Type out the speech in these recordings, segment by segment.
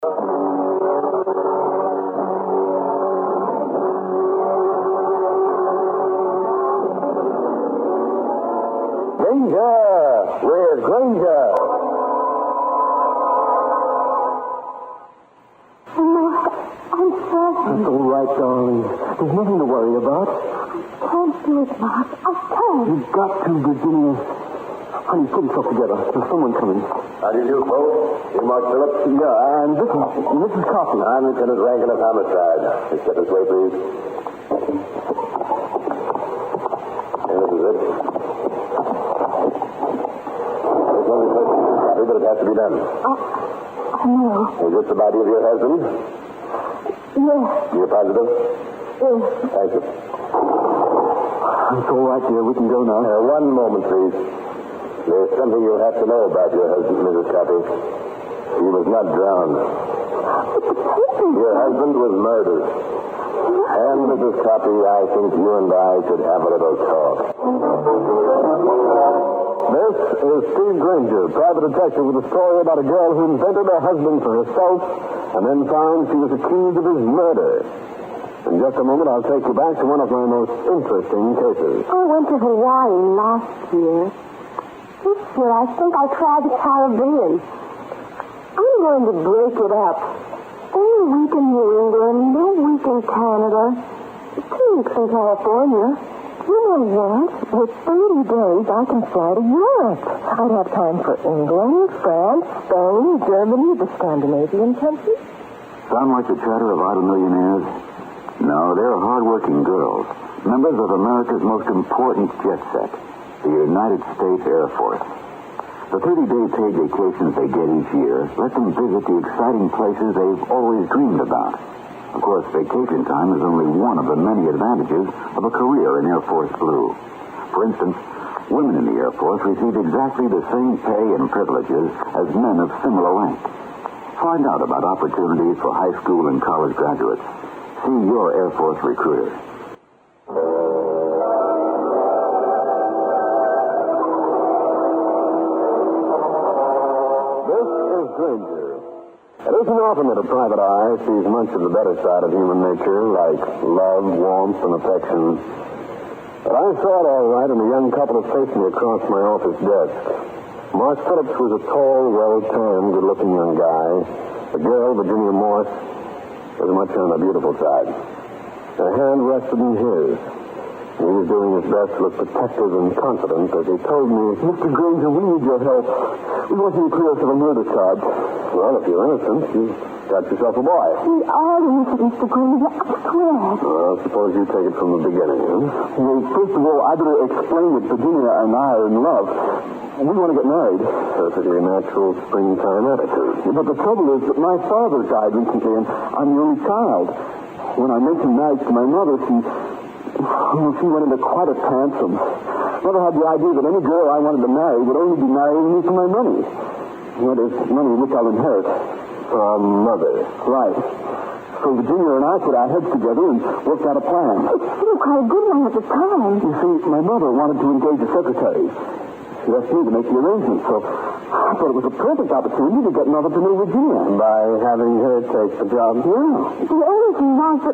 Granger! Where's Granger? I'm sorry. That's all right, darling. There's nothing to worry about. I can't do it, Mark. I can't. You've got to, Virginia. Honey, pull yourself together. There's someone coming. How do you do, folks? You Mark Phillips? Yeah, and this is Coffee. I'm Lieutenant Rankin of Homicide. Just step this way, please. And this is it. There's only question, Coffee, but it has to be done. I know. Is this the body of your husband? Yes. You're positive? Yes. Thank you. It's all right, dear. We can go now. One moment, please. There's something you'll have to know about your husband, Mrs. Coffey. He was not drowned. Your husband was murdered. And, Mrs. Coffey, I think you and I should have a little talk. This is Steve Granger, private detective, with a story about a girl who invented a husband for herself and then found she was accused of his murder. In just a moment, I'll take you back to one of my most interesting cases. I went to Hawaii last year. This year, I think I'll try the Caribbean. I'm going to break it up. One week in New England, no week in Canada, 2 weeks in California. You know what? With 30 days, I can fly to Europe. I'd have time for England, France, Spain, Germany, the Scandinavian countries. Sound like the chatter of idle millionaires? No, they're hard-working girls, members of America's most important jet set, the United States Air Force. The 30-day paid vacations they get each year let them visit the exciting places they've always dreamed about. Of course, vacation time is only one of the many advantages of a career in Air Force Blue. For instance, women in the Air Force receive exactly the same pay and privileges as men of similar rank. Find out about opportunities for high school and college graduates. See your Air Force recruiter. This is Granger. It isn't often that a private eye sees much of the better side of human nature, like love, warmth, and affection. But I saw it all right, and a young couple had faced me across my office desk. Mark Phillips was a tall, well-tanned, good-looking young guy. The girl, Virginia Morse, was much on the beautiful side. Her hand rested in his. He was doing his best to look protective and confident as he told me, "Mr. Granger, we need your help. We want you to clear us of a murder charge." "Well, if you're innocent, you've got yourself a boy." We are innocent, Mr. Granger, I swear. Well, suppose you take it from the beginning, huh? Well, first of all, I better explain that Virginia and I are in love. We want to get married. Perfectly natural springtime attitude. But the trouble is that my father died recently, and I'm the only child. When I mentioned marriage to my mother, she went into quite a tantrum. Mother had the idea that any girl I wanted to marry would only be marrying me for my money. That is, money which I'll inherit from Mother. Right. So Virginia and I put our heads together and worked out a plan. It seemed quite a good one at the time. You see, my mother wanted to engage a secretary. She asked me to make the arrangements, so I thought it was a perfect opportunity to get Mother to know Virginia. By having her take the job? Yeah. The only thing was that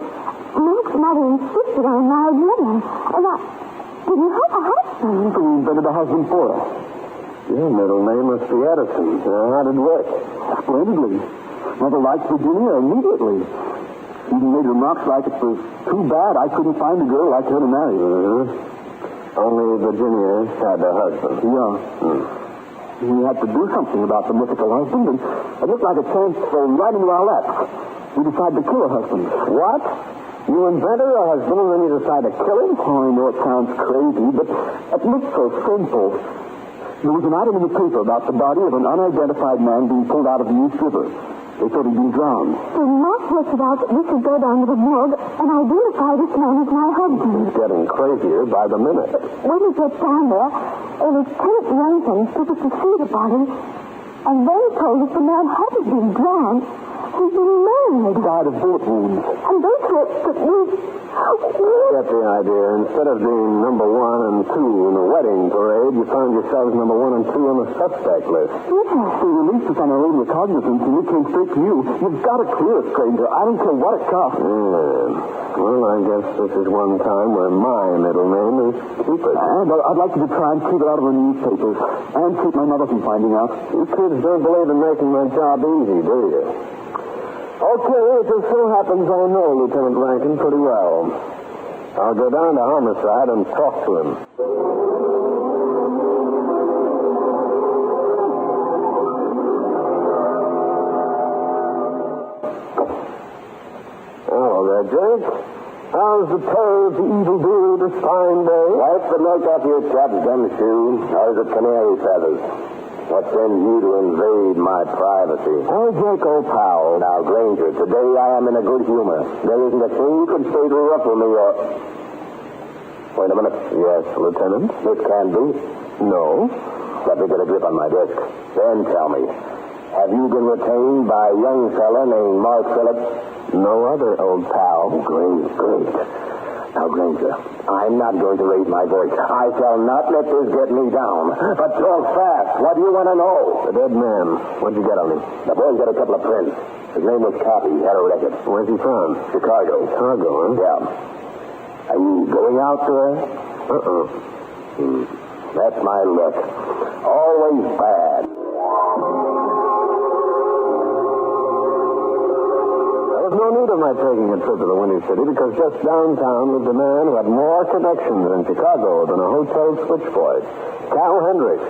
Mark's mother insisted on married women. And I didn't have a husband. So we invented a husband for her. Your middle name must be Edison. How did it work? Splendidly. Mother liked Virginia immediately. She even made remarks like it was too bad I couldn't find a girl like her to marry. Only Virginia had a husband. Yeah. We had to do something about the mythical husband, and it looked like a chance to go right into our laps. We decided to kill her husband. What? You invented a husband, and then you decide to kill him? Oh, I know it sounds crazy, but it looked so simple. There was an item in the paper about the body of an unidentified man being pulled out of the East River. They thought he'd been drowned. So Mark worked it out that we should go down to the morgue and identify this man as my husband. He's getting crazier by the minute. When we get down there, Lieutenant Rankin took us to see the body, and then told us the man hadn't been drowned, He's been mad. Died of bullet wounds. And they thought that we... I get the idea. Instead of being number 1 and 2 in the wedding parade, you found yourselves number 1 and 2 on the suspect list. Yes. They released us on our radio cognizance, and we came straight to you. You've got to clear us, Granger. I don't care what it costs. Yeah. Well, I guess this is one time where my middle name is Cupid. I'd like you to try and keep it out of the newspapers and keep my mother from finding out. You kids don't believe in making my job easy, do you? Okay, it just so happens I know Lieutenant Rankin pretty well. I'll go down to Homicide and talk to him. Hello there, Jake. How's the terror of the evildoer this fine day? Wipe the milk off your chap's gumshoe. How's the canary feathers? What sends you to invade my privacy? Oh, Jake, old pal. Now, Granger, today I am in a good humor. There isn't a thing you could say to ruffle me or... Wait a minute. Yes, Lieutenant? This can be. No. Let me get a grip on my desk. Then tell me, have you been retained by a young fella named Mark Phillips? No other, old pal. Great. Now, Granger, I'm not going to raise my voice. I shall not let this get me down. But talk fast. What do you want to know? The dead man. What'd you get on him? The boy's got a couple of prints. His name was Copy. He had a record. Where's he from? Chicago. Chicago, huh? Yeah. Are you going out there? That's my luck. Always bad. There was no need of my taking a trip to the Windy City because just downtown lived a man who had more connections in Chicago than a hotel switchboard. Cal Hendricks.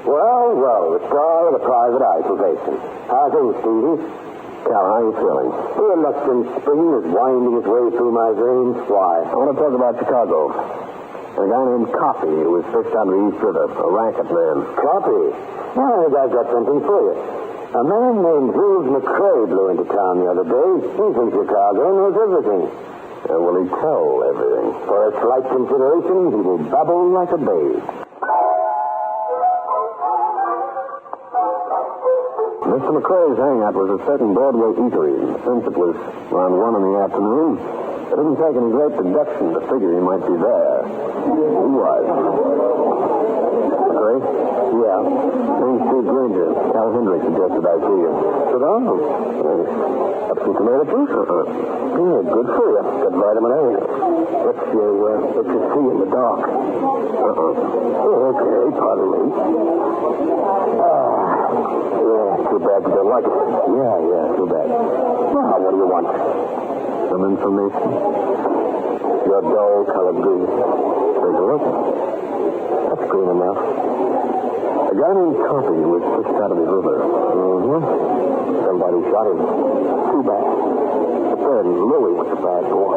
Well, the star of the private eye profession. How things, Stevie? Cal, how are you feeling? The reluctant spring is winding its way through my veins. Why? I want to talk about Chicago. A guy named Copy who was fished out of the East River, a racket man. Copy? Yeah, I think I've got something for you. A man named Jules McCrae blew into town the other day. He's in Chicago and knows everything. And will he tell everything? For a slight consideration, he will babble like a babe. Mr. McCrae's hang-up was a certain Broadway eatery. Since it was around 1 in the afternoon, it didn't take any great deduction to figure he might be there. He was. McCrae? Yeah. Name's Steve Granger. Cal Hendricks suggested I see you. Sit down. Have some tomato juice? Yeah, good for you. Got vitamin A. What you see in the dark? Oh, okay, pardon me. Yeah, too bad you don't like it. Yeah, too bad. Now, what do you want? Some information? Your dull-colored green. Take a look. That's green enough. A guy named Copy was pushed out of the river. Somebody shot him. Too bad. But then Louie was a bad boy.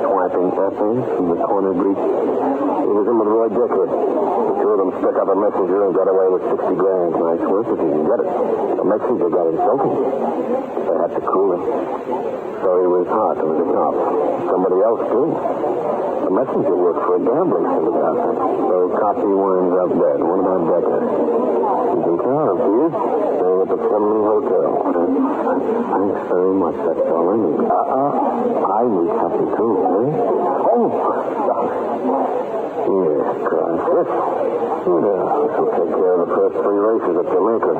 Swiping essays from the corner breach. He was in with Roy Dicker. The two of them stuck up a messenger and got away with $60,000. Nice work if you can get it. The messenger got insulted. They had to cool him. So he was hot and was a cop. Somebody else, too. The messenger worked for a gambling syndicate. So Copy winds up dead. What about Decker? He's in town, he is. Staying at the Fleming Hotel. Thanks very much. That's all I need. I need something, too, eh? Oh, Here, Christ. This will take care of the first 3 races at Jamaica.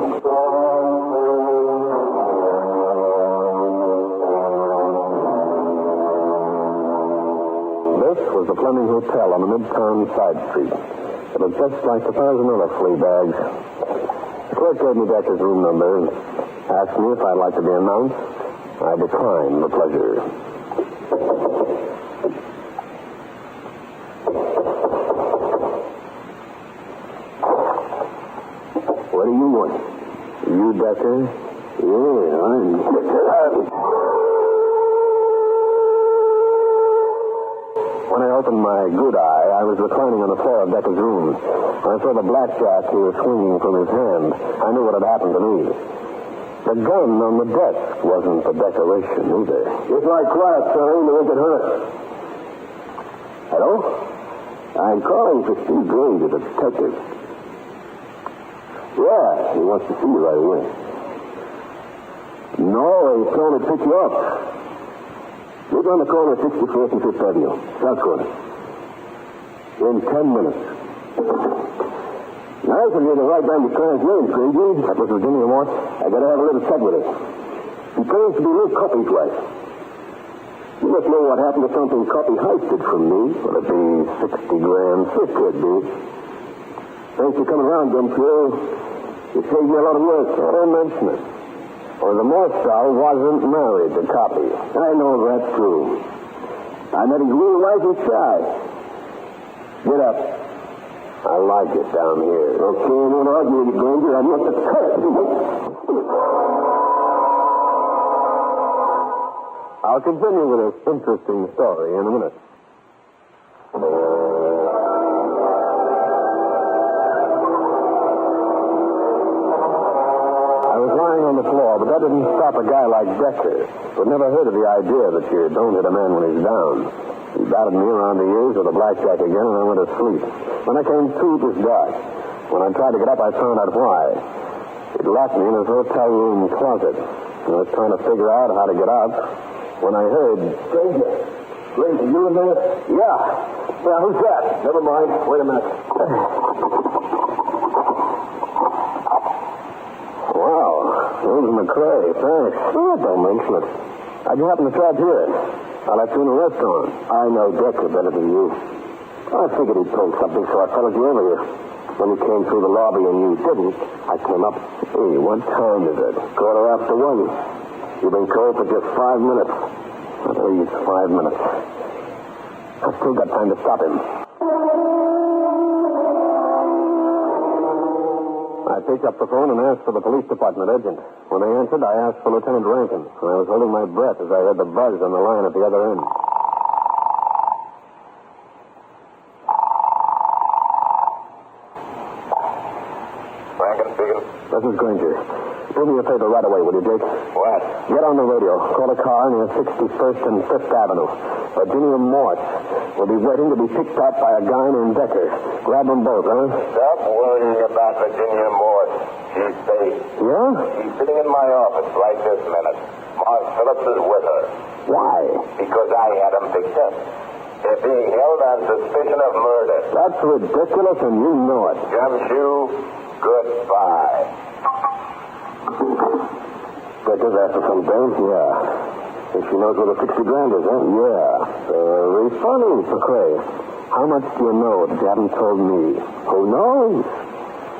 This was the Fleming Hotel on the Midtown side street. It was just like 1,000 other flea bags. The clerk gave me Decker's room number and asked me if I'd like to be announced. I declined the pleasure. What do you want? You, Decker? Yeah, I'm... When I opened my good eye, I was reclining on the floor of Decker's room. I saw the blackjack he was swinging from his hand. I knew what had happened to me. The gun on the desk wasn't a decoration either. Just like quiet, sorry, you won't get hurt. Hello? I'm calling for Steve Granger, the detective. Yeah, he wants to see you right away. No it's going to pick you up. Meet on the corner of 64th and 5th Avenue. South corner. In 10 minutes. Nice of you to write down the car's name, Granger. That was Virginia Morse. I gotta have a little chat with her. She claims to be Lou Coppy's wife. You must know what happened to something Coppy heisted from me. Will it be 60 grand? It could be. Thanks for coming around, Gumshoe. You saved me a lot of work. I don't mention it. Well, the Morse doll wasn't married to Coppy. I know that's true. I met his real wife and shy. Get up. I like it down here. Okay, I won't argue with you, Granger. I want the cut. I'll continue with this interesting story in a minute. I was lying on the floor, but that didn't stop a guy like Decker, who'd never heard of the idea that you don't hit a man when he's down. He batted me around the ears with a blackjack again, and I went to sleep. When I came to, it was dark. When I tried to get up, I found out why. He'd locked me in his hotel room closet, and I was trying to figure out how to get up when I heard... Granger, you in there? Yeah. Yeah, who's that? Never mind. Wait a minute. Wow. Rose McCrae, thanks. Oh, don't mention it. How'd you happen to trap here? I left you in a restaurant. I know Decker better than you. I figured he'd told something, so I followed you over here. When you came through the lobby and you didn't, I came up. Hey, what time is it? 1:15. You've been cold for just 5 minutes. At least 5 minutes. I've still got time to stop him. I picked up the phone and asked for the police department agent. When they answered, I asked for Lieutenant Rankin, and I was holding my breath as I heard the buzz on the line at the other end. Rankin speaking. This is Granger. Do me a favor right away, will you, Jake? What? Get on the radio. Call a car near 61st and 5th Avenue. Virginia Morse will be waiting to be picked up by a guy named Decker. Grab them both, huh? Stop worrying about Virginia Morse. She's safe. Yeah? She's sitting in my office right this minute. Mark Phillips is with her. Why? Because I had them picked up. They're being held on suspicion of murder. That's ridiculous, and you know it. Gumshoe, goodbye. Decker's after some dame? Yeah. Think she knows where the 60 grand is, huh? Yeah. Very funny, McCrae. How much do you know that you haven't told me? Who knows?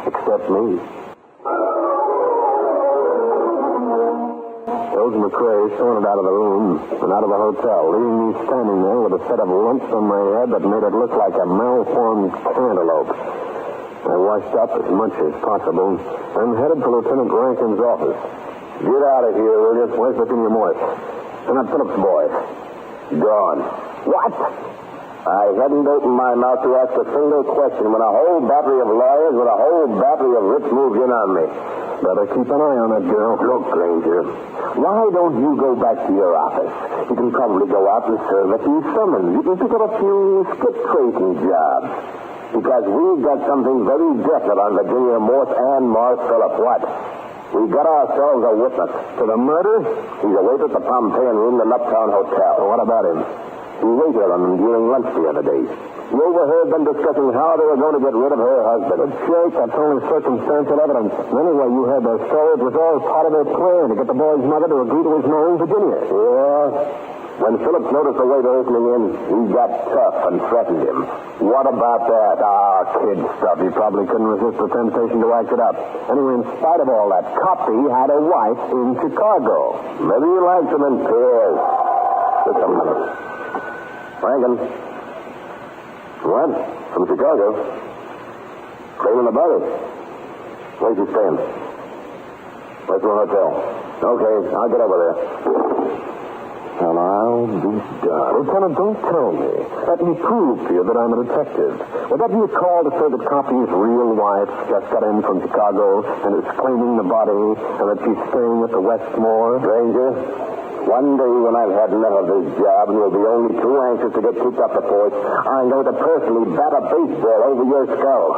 Except me. Rose McCrae sauntered out of the room and out of the hotel, leaving me standing there with a set of lumps on my head that made it look like a malformed cantaloupe. I washed up as much as possible and headed for Lieutenant Rankin's office. Get out of here, will you? Where's Virginia Morse? And that Phillips boy. Gone. What? I hadn't opened my mouth to ask a single question when a whole battery of lawyers with a whole battery of writs moved in on me. Better keep an eye on that girl. Look, Granger, why don't you go back to your office? You can probably go out and serve a few summons. You can pick up a few skip tracing jobs. Because we've got something very definite on Virginia Morse and Mark Phillips. What? We got ourselves a witness. To the murder? He's awaited at the Pompeian room in the Uptown Hotel. Well, what about him? He waited on them during lunch the other day. You overheard them discussing how they were going to get rid of her husband. But, Jake, that's only circumstantial evidence. Anyway, you heard their story. It was all part of their plan to get the boy's mother to agree to his marrying Virginia. Yeah. When Phillips noticed the waiter opening in, he got tough and threatened him. What about that? Kid stuff. He probably couldn't resist the temptation to act it up. Anyway, in spite of all that, Coppy had a wife in Chicago. Maybe he liked him in pairs. Just a minute. Rankin. What? From Chicago? Staying in the body. Where's he staying? Where's the hotel? Okay, I'll get over there. And I'll be done. Lieutenant, don't tell me. Let me prove to you that I'm a detective. Would that be a call to say that Coppy's real wife just got in from Chicago and is claiming the body and that she's staying at the Westmore? Granger, One day when I've had enough of this job and will be only too anxious to get kicked off the force, I'm going to personally bat a baseball over your skull.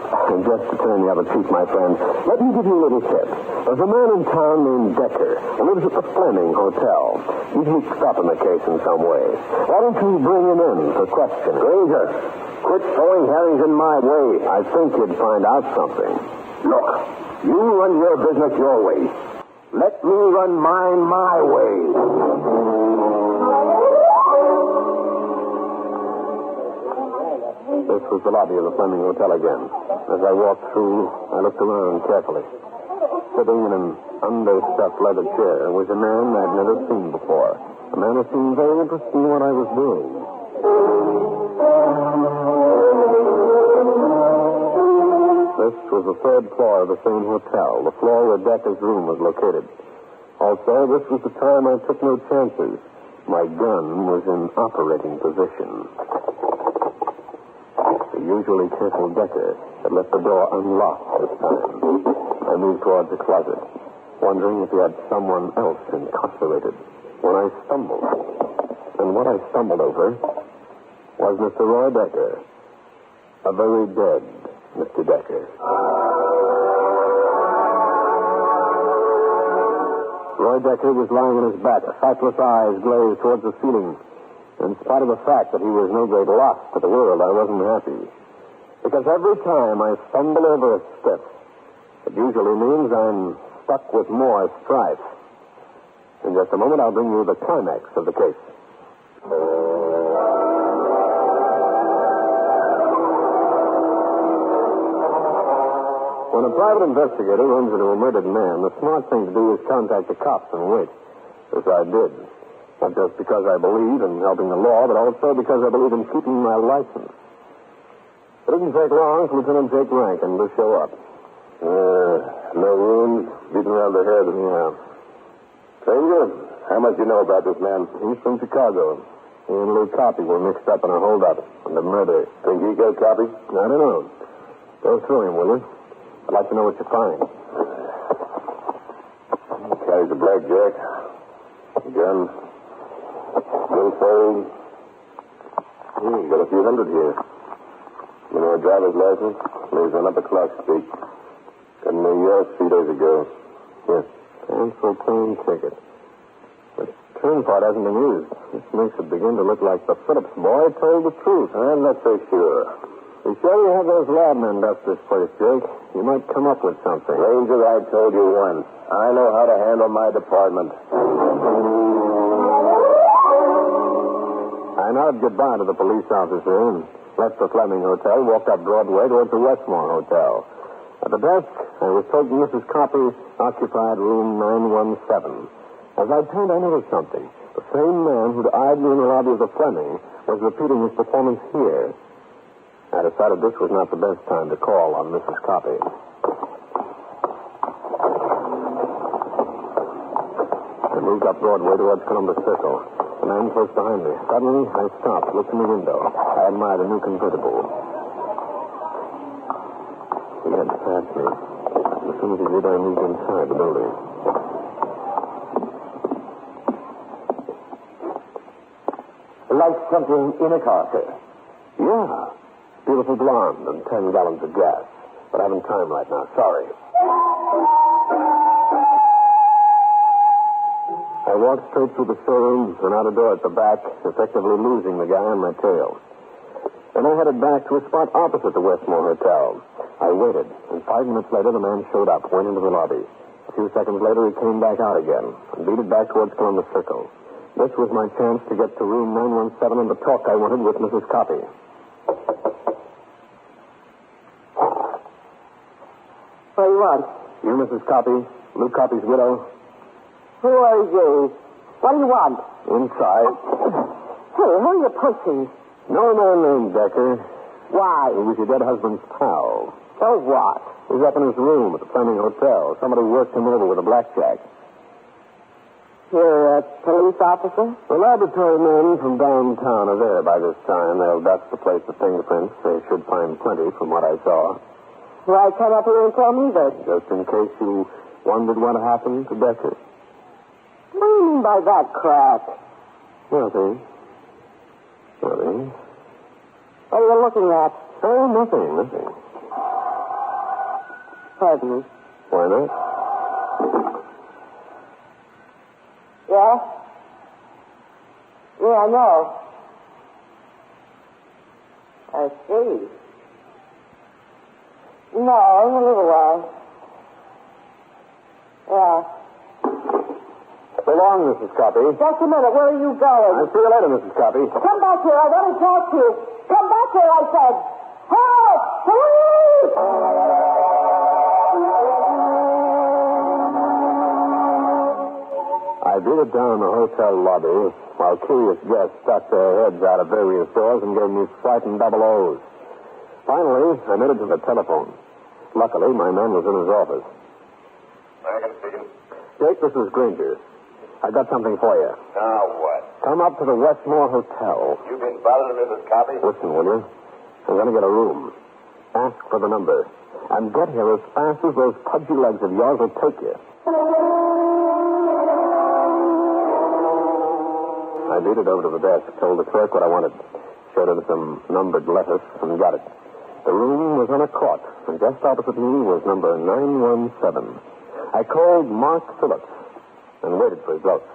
And just to turn the other cheek, my friend, let me give you a little tip. There's a man in town named Decker who lives at the Fleming Hotel. He's mixed up in the case in some way. Why don't you bring him in for questioning? Granger, quit throwing herrings in my way. I think you'd find out something. Look, you run your business your way. Let me run mine my way. This was the lobby of the Fleming Hotel again. As I walked through, I looked around carefully. Sitting in an understuffed leather chair was a man I'd never seen before. A man who seemed very interested in what I was doing. This was the third floor of the same hotel, the floor where Decker's room was located. Also, this was the time I took no chances. My gun was in operating position. The usually careful Decker had left the door unlocked this time. I moved towards the closet, wondering if he had someone else incarcerated, when I stumbled. And what I stumbled over was Mr. Roy Decker, a very dead Mr. Decker. Roy Decker was lying on his back, sightless eyes glazed towards the ceiling. In spite of the fact that he was no great loss to the world, I wasn't happy. Because every time I stumble over a step, it usually means I'm stuck with more strife. In just a moment, I'll bring you the climax of the case. When a private investigator runs into a murdered man, the smart thing to do is contact the cops and wait. As I did. Not just because I believe in helping the law, but also because I believe in keeping my license. It didn't take long for Lieutenant Jake Rankin to show up. No wounds, beaten around the head. Yeah. Granger, how much do you know about this man? He's from Chicago. He and Lou Copy were mixed up in a holdup and a murder. Think he got Copy? I don't know. Go through him, will you? I'd like to know what you find. He carries a blackjack, a gun, billfold. Got a few hundred here. You know, a driver's license. Lives on Upper Clark Street. Got in New York 3 days ago. Yes. Cancel plane ticket. The turn part hasn't been used. This makes it begin to look like the Phillips boy told the truth. I'm not so sure. Be sure you have those labmen dust this place, Jake. You might come up with something. Ranger, I told you once. I know how to handle my department. I nodded goodbye to the police officer and left the Fleming Hotel, walked up Broadway towards the Westmore Hotel. At the desk, I was told Mrs. Copy occupied room 917. As I turned, I noticed something. The same man who'd eyed me in the lobby of the Fleming was repeating his performance here. I decided this was not the best time to call on Mrs. Copy. I moved up Broadway towards Columbus Circle. The man close behind me. Suddenly, I stopped, looked in the window. I admired a new convertible. He had passed me. As soon as he did, I moved inside the building. Like something in a car, sir? Yeah. Beautiful blonde and 10 gallons of gas. But I haven't time right now. Sorry. I walked straight through the showroom and out a door at the back, effectively losing the guy on my tail. Then I headed back to a spot opposite the Westmore Hotel. I waited, and 5 minutes later the man showed up, went into the lobby. A few seconds later he came back out again and beat it back towards Columbus Circle. This was my chance to get to room 917 and the talk I wanted with Mrs. Copy. What do you want? You, Mrs. Copy? Lou Copy's widow? Who are you? What do you want? Inside. Hey, who are you pushing? No man named Decker. Why? He was your dead husband's pal. So what? He was up in his room at the Fleming Hotel. Somebody worked him over with a blackjack. You're a police officer? The laboratory men from downtown are there by this time. They'll dust the place with fingerprints. They should find plenty from what I saw. Why come up here and tell me this? Just in case you wondered what happened to Decker. What do you mean mean by that, Crack? Nothing. Nothing. What are you looking at? Oh, nothing. Pardon me. Why not? Yeah? Yeah, I know. I see. No, a little while. Yeah. So long, Mrs. Copy. Just a minute. Where are you going? I'll see you later, Mrs. Copy. Come back here. I want to talk to you. Come back here, I said. Help! Police! I beat it down the hotel lobby while curious guests stuck their heads out of various doors and gave me frightened double O's. Finally, I made it to the telephone. Luckily, my man was in his office. American speaking. Jake, this is Granger. I got something for you. Now what? Come up to the Westmore Hotel. You been bothering Mrs. Copy? Listen, will you? I'm going to get a room. Ask for the number. And get here as fast as those pudgy legs of yours will take you. I beat it over to the desk, told the clerk what I wanted, showed him some numbered letters, and got it. The room was on a court, and just opposite me was number 917. I called Mark Phillips and waited for results.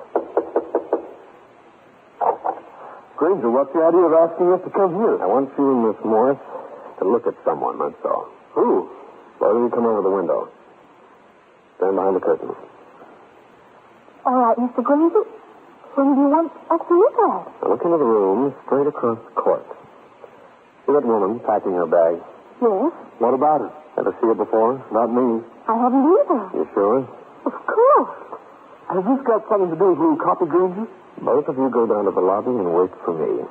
Granger, what's the idea of asking us to come here? I want you and Miss Morris to look at someone, that's all. Who? Why don't you come over the window? Stand behind the curtain. All right, Mr. Granger. What do you want us to look at? Now look into the room straight across the court. See that woman packing her bag? Yes. What about her? Ever see her before? Not me. I haven't either. You sure? Of course. Has this got something to do with little copy, Granger? Both of you go down to the lobby and wait for me.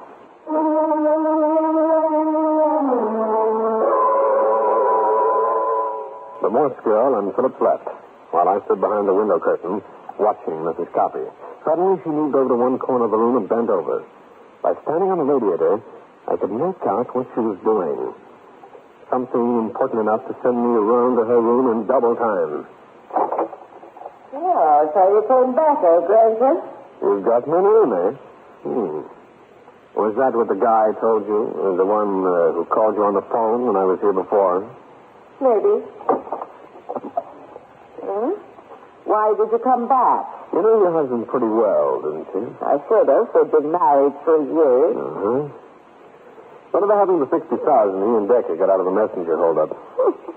The Morse girl and Phillips left, while I stood behind the window curtain, watching Mrs. Copy. Suddenly, she moved over to one corner of the room and bent over. By standing on the radiator, I could make out what she was doing. Something important enough to send me around to her room in double time. Yeah, so you came back, Granger? You've got my name, eh? Was that what the guy told you? The one who called you on the phone when I was here before? Maybe. Why did you come back? You know your husband pretty well, didn't you? I should have. They've been married 3 years. Uh-huh. Whatever happened to the $60,000 he and Decker got out of the messenger holdup?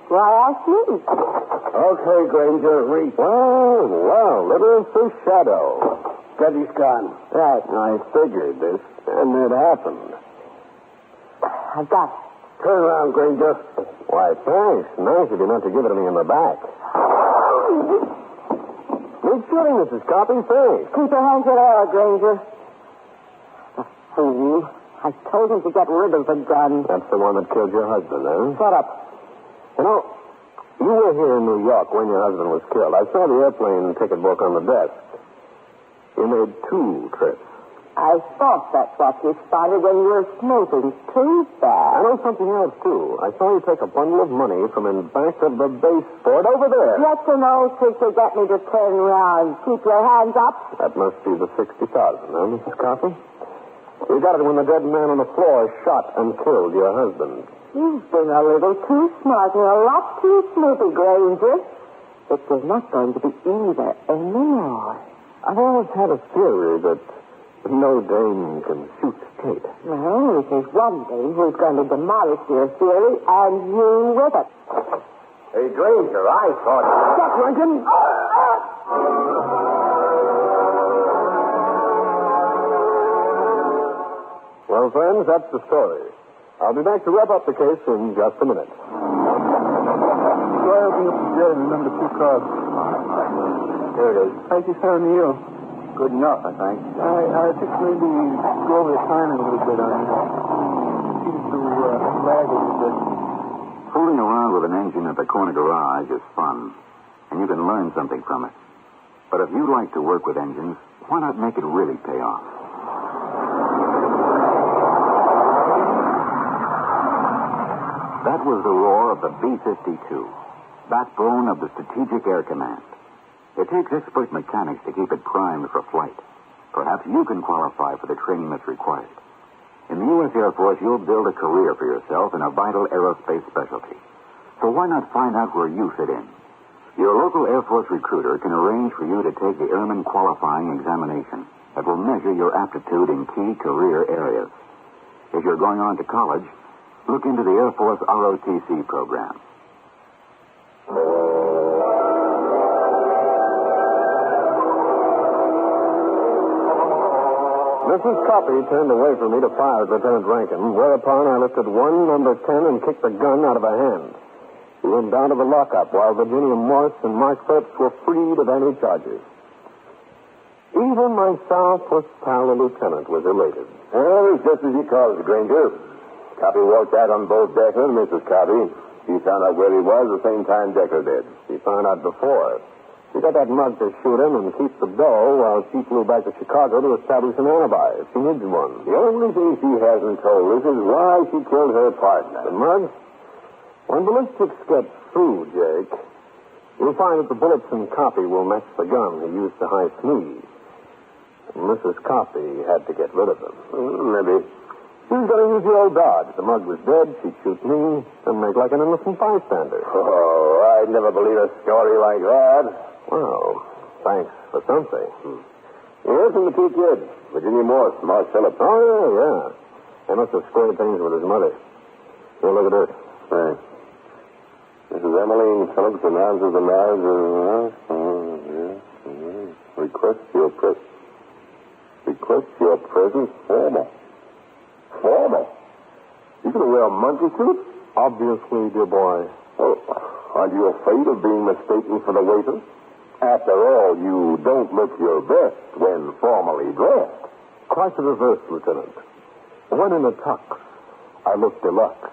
Why ask me? Okay, Granger, reach. Well, little foreshadow. Debbie's gone. Right. I figured this, and it happened. I've got it. Turn around, Granger. Why, thanks. Nice of you not to give it to me in the back. Good shooting, Mrs. Copy. Thanks. Keep your hands in the air, Granger. The fool. I told him to get rid of the gun. That's the one that killed your husband, eh? Shut up. You know, you were here in New York when your husband was killed. I saw the airplane ticket book on the desk. You made 2 trips. I thought that's what you started when you were smoking. Too I bad. know something else, too. I saw you take a bundle of money from in back of the baseboard over there. That's an old trick to get me to turn around. Keep your hands up. That must be the $60,000, huh, Mrs. Coffey? You got it when the dead man on the floor shot and killed your husband. You've been a little too smart and a lot too snoopy, Granger. It was not going to be either anymore. I've always had a theory that no dame can shoot straight. Well, if there's one thing who's going to demolish your theory, and you with it. Hey, Granger, I thought... Stop, Lincoln! Well, friends, that's the story. I'll be back to wrap up the case in just a minute. Try opening up the jail and number 2 card. Here it is. Thank you, sir, and you. Good enough, I think. I think maybe go over the timing a little bit on you. Seems to lag a little bit. Fooling around with an engine at the corner garage is fun, and you can learn something from it. But if you like to work with engines, why not make it really pay off? That was the roar of the B-52, backbone of the Strategic Air Command. It takes expert mechanics to keep it primed for flight. Perhaps you can qualify for the training that's required. In the U.S. Air Force, you'll build a career for yourself in a vital aerospace specialty. So why not find out where you fit in? Your local Air Force recruiter can arrange for you to take the Airman Qualifying Examination that will measure your aptitude in key career areas. If you're going on to college, look into the Air Force ROTC program. Mrs. Coppy turned away from me to fire at Lieutenant Rankin, whereupon I lifted one number 10 and kicked the gun out of her hand. He went down to the lockup while Virginia Morse and Mark Phillips were freed of any charges. Even my sourpuss pal, the lieutenant, was elated. Well, it's just as you called it, Granger. Coppy walked out on both Decker and Mrs. Coppy. He found out where he was the same time Decker did. He found out before. She got that mug to shoot him and keep the dough while she flew back to Chicago to establish an alibi. She needs one. The only thing she hasn't told us is why she killed her partner. The mug? When ballistics get through, Jake, you'll find that the bullets in Coppy will match the gun he used to hide Sneed. Mrs. Coppy had to get rid of him. Maybe. She was going to use the old dodge. The mug was dead. She'd shoot me and make like an innocent bystander. Oh, I'd never believe a story like that. Well, thanks for something. Here's from the two kids, Virginia Morse, Mark Phillips. Oh, yeah. They must have squared things with his mother. Here, look at this. Right. Mrs. Emmeline Phillips announces the marriage of... Request your presence formal. Formal? You gonna wear a monkey suit? Obviously, dear boy. Oh, aren't you afraid of being mistaken for the waiter? After all, you don't look your best when formally dressed. Quite the reverse, Lieutenant. When in a tux, I look deluxe.